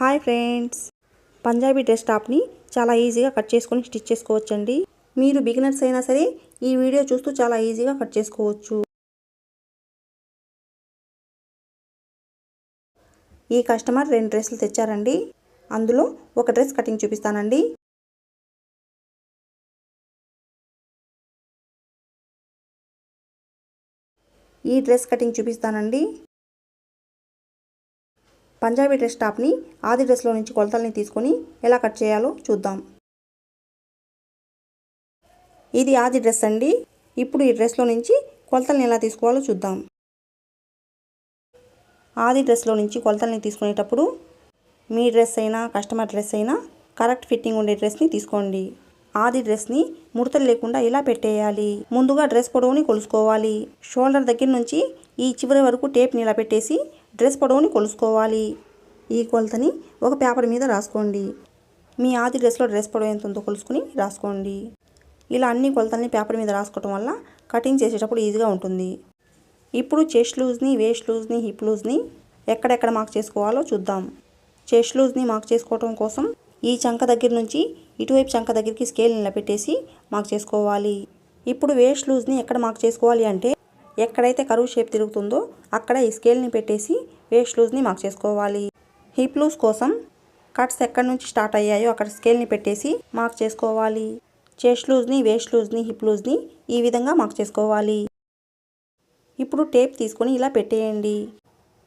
Hi friends, Punjabi dress టాప్ని చాలా ఈజీగా cut చేసుకొని స్టిచ్ చేసుకోవచ్చండి. మీరు బిగినర్స్ అయినా సరే ఈ వీడియో చూస్తూ చాలా ఈజీగా కట్ చేసుకోవచ్చు. ఈ కస్టమర్ 2 డ్రెస్సులు తెచ్చారండి. అందులో ఒక డ్రెస్ కటింగ్ చూపిస్తానండి. ఈ డ్రెస్ కటింగ్ చూపిస్తానండి. పంజాబీ డ్రెస్ టాప్ని ఆది డ్రెస్లో నుంచి కొలతల్ని తీసుకొని ఎలా కట్ చేయాలో చూద్దాం. ఇది ఆది డ్రెస్ అండి. ఇప్పుడు ఈ డ్రెస్లో నుంచి కొలతల్ని ఎలా తీసుకోవాలో చూద్దాం. ఆది డ్రెస్లో నుంచి కొలతల్ని తీసుకునేటప్పుడు మీ డ్రెస్ అయినా కస్టమర్ డ్రెస్ అయినా కరెక్ట్ ఫిట్టింగ్ ఉండే డ్రెస్ని తీసుకోండి. ఆది డ్రెస్ని ముడతలు లేకుండా ఇలా పెట్టేయాలి. ముందుగా డ్రెస్ పొడవుని కొలుసుకోవాలి. షోల్డర్ దగ్గర నుంచి ఈ చివరి వరకు టేప్ని ఇలా పెట్టేసి డ్రెస్ పొడవుని కొలుసుకోవాలి. ఈ కొలతని ఒక పేపర్ మీద రాసుకోండి. మీ ఆది డ్రెస్లో డ్రెస్ పొడవు ఎంత ఉందో కొలుసుకుని రాసుకోండి. ఇలా అన్ని కొలతల్ని పేపర్ మీద రాసుకోవటం వల్ల కటింగ్ చేసేటప్పుడు ఈజీగా ఉంటుంది. ఇప్పుడు చెస్ట్ లూజ్ని, వేస్ట్ లూజ్ని, హిప్ లూజ్ని ఎక్కడెక్కడ మార్క్ చేసుకోవాలో చూద్దాం. చెస్ట్ లూజ్ని మార్క్ చేసుకోవటం కోసం ఈ చంక దగ్గర నుంచి ఇటువైపు చంక దగ్గరికి స్కేల్ని ఇలా పెట్టేసి మార్క్ చేసుకోవాలి. ఇప్పుడు వేస్ట్ లూజ్ని ఎక్కడ మార్క్ చేసుకోవాలి అంటే ఎక్కడైతే కరువు షేప్ తిరుగుతుందో అక్కడ ఈ స్కేల్ని పెట్టేసి వేస్ట్ లూజ్ని మార్క్ చేసుకోవాలి. హిప్ లూజ్ కోసం కట్స్ ఎక్కడి నుంచి స్టార్ట్ అయ్యాయో అక్కడ స్కేల్ని పెట్టేసి మార్క్ చేసుకోవాలి. చెస్ట్ లూజ్ని, వేస్ట్ లూజ్ని, హిప్ లూజ్ని ఈ విధంగా మార్క్ చేసుకోవాలి. ఇప్పుడు టేప్ తీసుకొని ఇలా పెట్టేయండి.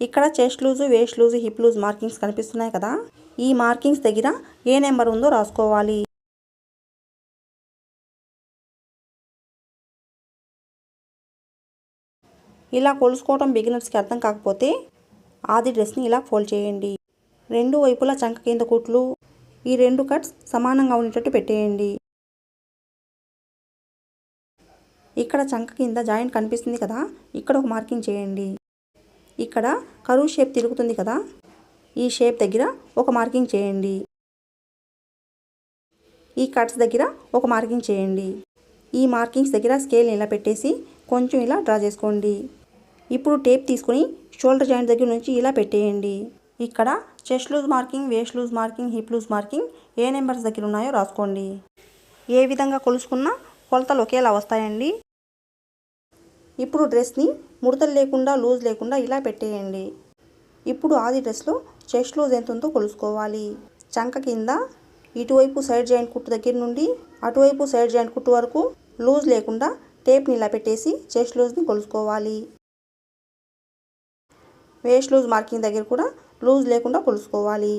ఇక్కడ chest loose, waist loose, hip loose markings కనిపిస్తున్నాయి కదా, ఈ మార్కింగ్స్ దగ్గర ఏ నెంబర్ ఉందో రాసుకోవాలి. ఇలా కొలుసుకోవడం బిగినర్స్కి అర్థం కాకపోతే ఆది డ్రెస్ని ఇలా ఫోల్డ్ చేయండి. 2 వైపులా చంక కింద కుట్లు ఈ 2 కట్స్ సమానంగా ఉండేటట్టు పెట్టేయండి. ఇక్కడ చంక కింద జాయింట్ కనిపిస్తుంది కదా, ఇక్కడ ఒక మార్కింగ్ చేయండి. ఇక్కడ కరువు షేప్ తిరుగుతుంది కదా, ఈ షేప్ దగ్గర ఒక మార్కింగ్ చేయండి. ఈ కట్స్ దగ్గర ఒక మార్కింగ్ చేయండి. ఈ మార్కింగ్స్ దగ్గర స్కేల్ని ఇలా పెట్టేసి కొంచెం ఇలా డ్రా చేసుకోండి. ఇప్పుడు టేప్ తీసుకొని షోల్డర్ జాయింట్ దగ్గర నుంచి ఇలా పెట్టేయండి. ఇక్కడ chest loose marking, waist loose marking, hip loose marking ఏ నెంబర్స్ దగ్గర ఉన్నాయో రాసుకోండి. ఏ విధంగా కొలుసుకున్నా కొలతలు ఒకేలా వస్తాయండి. ఇప్పుడు డ్రెస్ని ముడతలు లేకుండా, లూజ్ లేకుండా ఇలా పెట్టేయండి. ఇప్పుడు ఆది డ్రెస్లో చెస్ట్ లూజ్ ఎంత ఉందో కొలుసుకోవాలి. చంక కింద ఇటువైపు సైడ్ జాయింట్ కుట్టు దగ్గర నుండి అటువైపు సైడ్ జాయింట్ కుట్టు వరకు లూజ్ లేకుండా టేప్ని ఇలా పెట్టేసి చెస్ట్ లూజ్ని కొలుసుకోవాలి. వేస్ట్ లూజ్ మార్కింగ్ దగ్గర కూడా లూజ్ లేకుండా కొలుసుకోవాలి.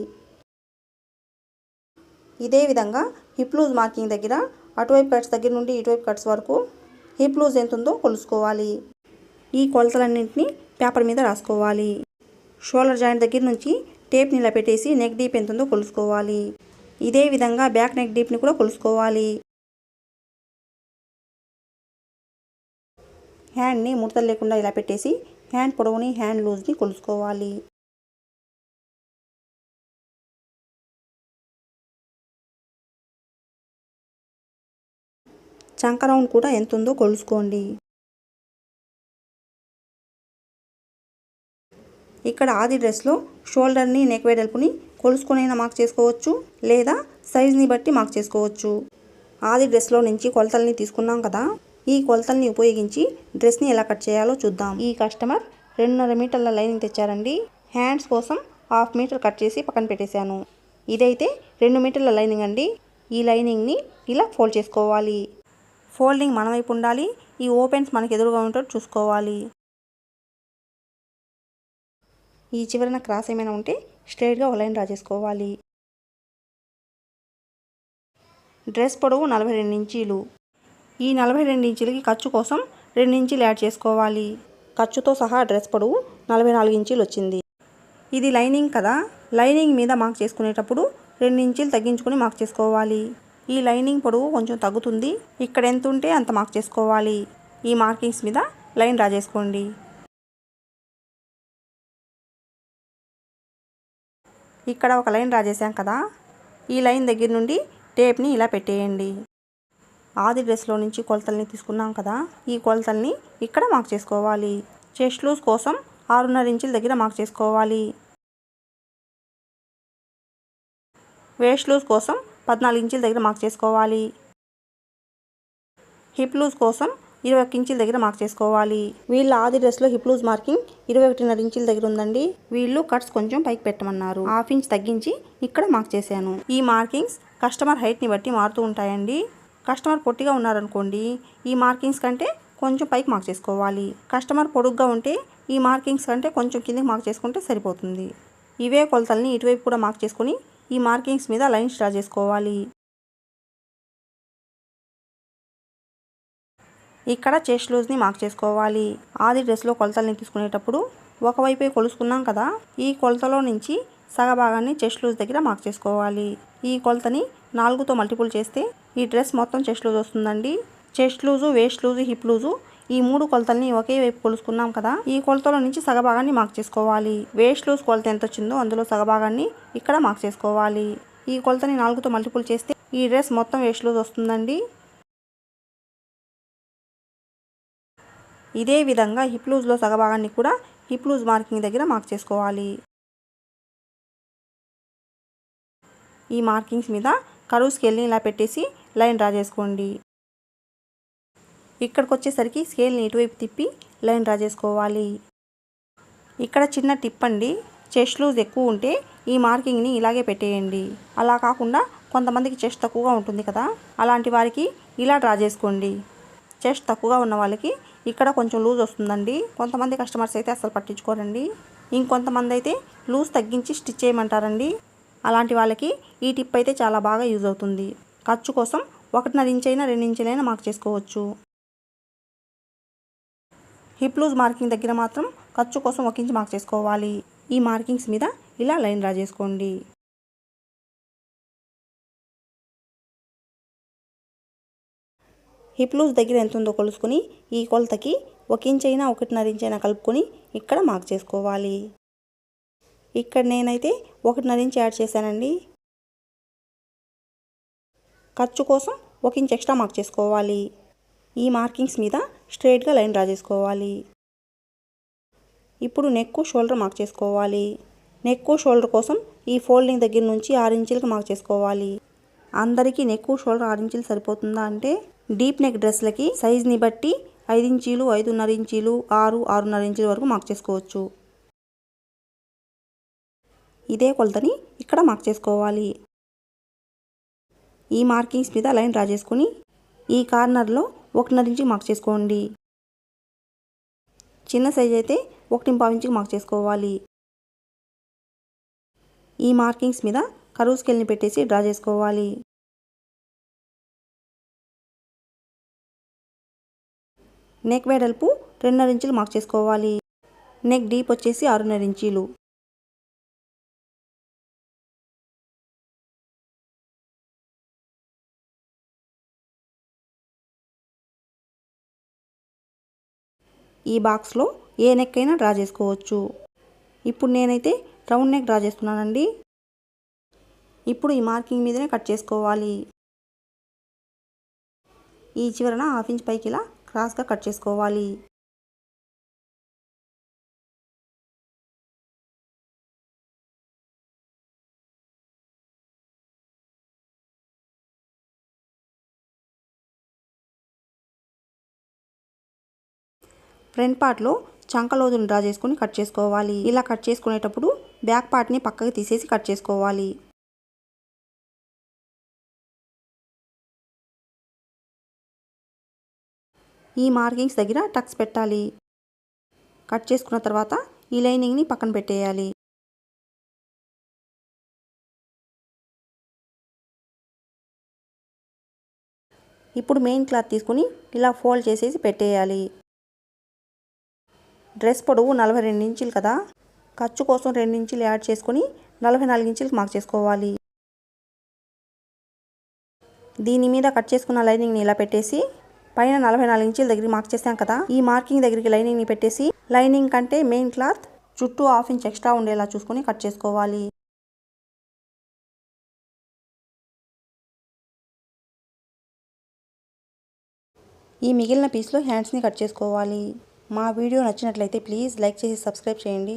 ఇదే విధంగా హిప్ లూజ్ మార్కింగ్ దగ్గర అటువైపు కట్స్ దగ్గర నుండి ఇటువైపు కట్స్ వరకు హిప్ లూజ్ ఎంత ఉందో కొలుసుకోవాలి. ఈ కొలతలన్నింటినీ పేపర్ మీద రాసుకోవాలి. షోల్డర్ జాయింట్ దగ్గర నుంచి టేప్ని ఇలా పెట్టేసి నెక్ డీప్ ఎంత ఉందో కొలుసుకోవాలి. ఇదే విధంగా బ్యాక్ నెక్ డీప్ని కూడా కొలుసుకోవాలి. హ్యాండ్ని ముడతలు లేకుండా ఇలా పెట్టేసి హ్యాండ్ పొడవుని, హ్యాండ్ లూజ్ని కొలుసుకోవాలి. చంక రౌండ్ కూడా ఎంత ఉందో కొలుసుకోండి. ఇక్కడ ఆది డ్రెస్లో షోల్డర్ని, నెక్ వెడల్పుని కొలుసుకొనైనా మార్క్ చేసుకోవచ్చు, లేదా సైజ్ని బట్టి మార్క్ చేసుకోవచ్చు. ఆది డ్రెస్లో నుంచి కొలతల్ని తీసుకున్నాం కదా, ఈ కొలతల్ని ఉపయోగించి డ్రెస్ని ఎలా కట్ చేయాలో చూద్దాం. ఈ కస్టమర్ 2.5 మీటర్ల లైనింగ్ తెచ్చారండి. హ్యాండ్స్ కోసం 1/2 మీటర్ కట్ చేసి పక్కన పెట్టేశాను. ఇదైతే 2 మీటర్ల లైనింగ్ అండి. ఈ లైనింగ్ని ఇలా ఫోల్డ్ చేసుకోవాలి. ఫోల్డింగ్ మన వైపు ఉండాలి. ఈ ఓపెన్స్ మనకు ఎదురుగా ఉండేటట్టు చూసుకోవాలి. ఈ చివరన క్రాస్ ఏమైనా ఉంటే స్ట్రైట్గా ఒక లైన్ డ్రా చేసుకోవాలి. డ్రెస్ పొడవు 42 ఇంచీలు. ఈ 42 ఇంచీలకి ఖర్చు కోసం 2 ఇంచీలు యాడ్ చేసుకోవాలి. ఖర్చుతో సహా డ్రెస్ పొడవు 44 ఇంచీలు వచ్చింది. ఇది లైనింగ్ కదా, లైనింగ్ మీద మార్క్ చేసుకునేటప్పుడు 2 ఇంచీలు తగ్గించుకొని మార్క్ చేసుకోవాలి. ఈ లైనింగ్ పొడవు కొంచెం తగ్గుతుంది. ఇక్కడ ఎంత ఉంటే అంత మార్క్ చేసుకోవాలి. ఈ మార్కింగ్స్ మీద లైన్ డ్రా చేసుకోండి. ఇక్కడ ఒక లైన్ డ్రా చేశాం కదా, ఈ లైన్ దగ్గర నుండి టేప్ని ఇలా పెట్టేయండి. ఆది డ్రెస్లో నుంచి కొలతల్ని తీసుకున్నాం కదా, ఈ కొలతల్ని ఇక్కడ మార్క్ చేసుకోవాలి. చెస్ట్ లూజ్ కోసం 6.5 ఇంచుల దగ్గర మార్క్ చేసుకోవాలి. వేస్ట్ లూజ్ కోసం 14 ఇంచుల దగ్గర మార్క్ చేసుకోవాలి. హిప్ లూజ్ కోసం 21 ఇంచుల దగ్గర మార్క్ చేసుకోవాలి. వీళ్ళ ఆది డ్రెస్లో హిప్ లూజ్ మార్కింగ్ 21.5 ఇంచుల దగ్గర ఉందండి. వీళ్ళు కట్స్ కొంచెం పైకి పెట్టమన్నారు. హాఫ్ ఇంచ్ తగ్గించి ఇక్కడ మార్క్ చేశాను. ఈ మార్కింగ్స్ కస్టమర్ హైట్ని బట్టి మారుతూ ఉంటాయండి. కస్టమర్ పొట్టిగా ఉన్నారనుకోండి, ఈ మార్కింగ్స్ కంటే కొంచెం పైకి మార్క్ చేసుకోవాలి. కస్టమర్ పొడుగ్గా ఉంటే ఈ మార్కింగ్స్ కంటే కొంచెం కిందకి మార్క్ చేసుకుంటే సరిపోతుంది. ఇవే కొలతల్ని ఇటువైపు కూడా మార్క్ చేసుకొని ఈ మార్కింగ్స్ మీద లైన్స్ డ్రా చేసుకోవాలి. ఇక్కడ చెస్ట్ లూజ్ని మార్క్ చేసుకోవాలి. ఆది డ్రెస్లో కొలతల్ని తీసుకునేటప్పుడు ఒకవైపే కొలుసుకున్నాం కదా, ఈ కొలతలో నుంచి సగభాగాన్ని చెస్ట్ లూజ్ దగ్గర మార్క్ చేసుకోవాలి. ఈ కొలతని 4తో మల్టిపుల్ చేస్తే ఈ డ్రెస్ మొత్తం చెస్ట్ లూజ్ వస్తుందండి. Chest loose, waist loose, hip loose ఈ 3 కొలతల్ని ఒకే వైపు కొలుసుకున్నాం కదా, ఈ కొలతలో నుంచి సగభాగాన్ని మార్క్ చేసుకోవాలి. వేస్ట్ లూజ్ కొలత ఎంత వచ్చిందో అందులో సగభాగాన్ని ఇక్కడ మార్క్ చేసుకోవాలి. ఈ కొలతని 4తో మల్టిపుల్ చేస్తే ఈ డ్రెస్ మొత్తం వేస్ట్ లూజ్ వస్తుందండి. ఇదే విధంగా హిప్ లూజ్లో సగభాగాన్ని కూడా హిప్ లూజ్ మార్కింగ్ దగ్గర మార్క్ చేసుకోవాలి. ఈ మార్కింగ్స్ మీద కరువు స్కేల్ని ఇలా పెట్టేసి లైన్ డ్రా చేసుకోండి. ఇక్కడికి వచ్చేసరికి స్కేల్ని ఇటువైపు తిప్పి లైన్ డ్రా చేసుకోవాలి. ఇక్కడ చిన్న టిప్ అండి, చెస్ట్ లూజ్ ఎక్కువ ఉంటే ఈ మార్కింగ్ని ఇలాగే పెట్టేయండి. అలా కాకుండా కొంతమందికి చెస్ట్ తక్కువగా ఉంటుంది కదా, అలాంటి వారికి ఇలా డ్రా చేసుకోండి. చెస్ట్ తక్కువగా ఉన్న వాళ్ళకి ఇక్కడ కొంచెం లూజ్ వస్తుందండి. కొంతమంది కస్టమర్స్ అయితే అసలు పట్టించుకోరండి. ఇంకొంతమంది అయితే లూజ్ తగ్గించి స్టిచ్ చేయమంటారండి. అలాంటి వాళ్ళకి ఈ టిప్ అయితే చాలా బాగా యూజ్ అవుతుంది. ఖర్చు కోసం 1.5 ఇంచ్ అయినా 2 ఇంచులైనా మార్క్ చేసుకోవచ్చు. హిప్ లూజ్ మార్కింగ్ దగ్గర మాత్రం ఖర్చు కోసం 1 ఇంచ్ మార్క్ చేసుకోవాలి. ఈ మార్కింగ్స్ మీద ఇలా లైన్ డ్రా చేసుకోండి. హిప్ లూజ్ దగ్గర ఎంత ఉందో కొలుసుకొని ఈ కొలతకి 1 ఇంచ్ అయినా 1.5 ఇంచ్ అయినా కలుపుకొని ఇక్కడ మార్క్ చేసుకోవాలి. ఇక్కడ నేనైతే 1.5 ఇంచ్ యాడ్ చేశానండి. ఖర్చు కోసం 1 ఇంచ్ ఎక్స్ట్రా మార్క్ చేసుకోవాలి. ఈ మార్కింగ్స్ మీద స్ట్రైట్గా లైన్ డ్రా చేసుకోవాలి. ఇప్పుడు నెక్, షోల్డర్ మార్క్ చేసుకోవాలి. నెక్, షోల్డర్ కోసం ఈ ఫోల్డింగ్ దగ్గర నుంచి 6 ఇంచులకు మార్క్ చేసుకోవాలి. అందరికీ నెక్, షోల్డర్ 6 ఇంచులు సరిపోతుందా అంటే డీప్ నెక్ డ్రెస్లకి సైజ్ని బట్టి 5 ఇంచీలు, 5.5 ఇంచీలు, 6, 6.5 ఇంచుల వరకు మార్క్ చేసుకోవచ్చు. ఇదే కొలతని ఇక్కడ మార్క్ చేసుకోవాలి. ఈ మార్కింగ్స్ మీద లైన్ డ్రా చేసుకుని ఈ కార్నర్లో 1.5 ఇంచుకి మార్క్ చేసుకోండి. చిన్న సైజ్ అయితే 1.5 ఇంచుకి మార్క్ చేసుకోవాలి. ఈ మార్కింగ్స్ మీద కరువు స్కేల్ని పెట్టేసి డ్రా చేసుకోవాలి. నెక్ వెడల్పు 2.5 ఇంచులు మార్క్ చేసుకోవాలి. నెక్ డీప్ వచ్చేసి 6.5 ఇంచీలు. ఈ బాక్స్లో ఏ నెక్ అయినా డ్రా చేసుకోవచ్చు. ఇప్పుడు నేనైతే రౌండ్ నెక్ డ్రా చేస్తున్నానండి. ఇప్పుడు ఈ మార్కింగ్ మీదనే కట్ చేసుకోవాలి. ఈ చివరన 1/2 ఇంచ్ పైకి ఇలా క్రాస్గా కట్ చేసుకోవాలి. ఫ్రంట్ పార్ట్లో చంక లోతుని డ్రా చేసుకుని కట్ చేసుకోవాలి. ఇలా కట్ చేసుకునేటప్పుడు బ్యాక్ పార్ట్ని పక్కకి తీసేసి కట్ చేసుకోవాలి. ఈ మార్కింగ్స్ దగ్గర టక్స్ పెట్టాలి. కట్ చేసుకున్న తర్వాత ఈ లైనింగ్ని పక్కన పెట్టేయాలి. ఇప్పుడు మెయిన్ క్లాత్ తీసుకుని ఇలా ఫోల్డ్ చేసేసి పెట్టేయాలి. డ్రెస్ పొడవు 42 ఇంచులు కదా, ఖర్చు కోసం 2 ఇంచులు యాడ్ చేసుకుని 44 ఇంచులకు మార్క్ చేసుకోవాలి. దీని మీద కట్ చేసుకున్న లైనింగ్ని ఇలా పెట్టేసి పైన 44 ఇంచుల దగ్గర మార్క్ చేసాం కదా, ఈ మార్కింగ్ దగ్గరికి లైనింగ్ని పెట్టేసి లైనింగ్ కంటే మెయిన్ క్లాత్ చుట్టూ 1/2 ఇంచ్ ఎక్స్ట్రా ఉండేలా చూసుకొని కట్ చేసుకోవాలి. ఈ మిగిలిన పీస్లో హ్యాండ్స్ని కట్ చేసుకోవాలి. మా వీడియో నచ్చినట్లయితే ప్లీజ్ లైక్ చేసి సబ్స్క్రైబ్ చేయండి.